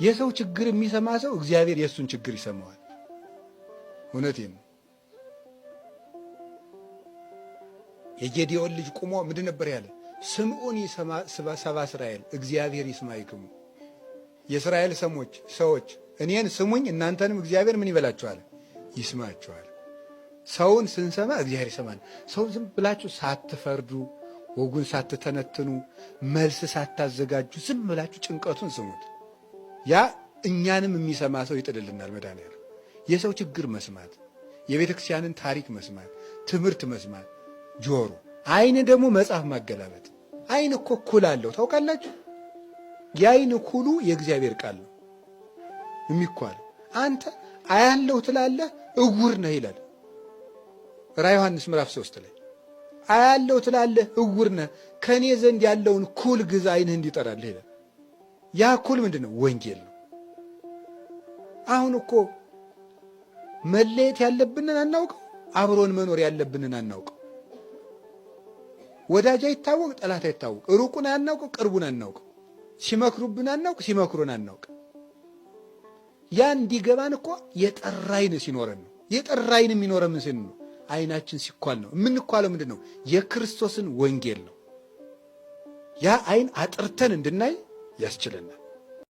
የሰው ችግር የሚሰማ ሰው እግዚአብሔር የእሱን ችግር ይሰማዋል። እውነቴን ነው። የጌዴዎን ልጅ ቁሞ ምንድን ነበር ያለ? ስምዑኒ ሰባ እስራኤል እግዚአብሔር ይስማዕክሙ። የእስራኤል ሰዎች እኔን ስሙኝ እናንተንም እግዚአብሔር ምን ይበላችኋል? ይስማችኋል። ሰውን ስንሰማ እግዚአብሔር ይሰማል። ሰው ዝም ብላችሁ ሳትፈርዱ ወጉን ሳትተነትኑ መልስ ሳታዘጋጁ ዝም ብላችሁ ጭንቀቱን ስሙት። ያ እኛንም የሚሰማ ሰው ይጥልልናል። መድኃኒዓለም የሰው ችግር መስማት፣ የቤተ ክርስቲያንን ታሪክ መስማት፣ ትምህርት መስማት ጆሮ፣ አይን ደግሞ መጽሐፍ ማገላበጥ። አይን እኮ ኩል አለው ታውቃላችሁ? የአይን ኩሉ የእግዚአብሔር ቃል ነው የሚኳል። አንተ አያለሁ ትላለህ እውር ነህ ይላል ራዕየ ዮሐንስ ምዕራፍ 3 ላይ። አያለሁ ትላለህ እውር ነህ፣ ከእኔ ዘንድ ያለውን ኩል ግዛ አይንህ እንዲጠራልህ ይላል። ያ ኩል ምንድን ነው? ወንጌል ነው። አሁን እኮ መለየት ያለብንን አናውቀው፣ አብሮን መኖር ያለብንን አናውቀው። ወዳጅ አይታወቅ፣ ጠላት አይታወቅ፣ ሩቁን አናውቀው፣ ቅርቡን አናውቀው፣ ሲመክሩብን አናውቅ፣ ሲመክሩን አናውቅ። ያ እንዲገባን እኮ የጠራ አይን ሲኖረን ነው። የጠራ አይን የሚኖረን ምን ነው? አይናችን ሲኳል ነው። የምንኳለው ምንድን ነው? የክርስቶስን ወንጌል ነው። ያ አይን አጥርተን እንድናይ ያስችለናል።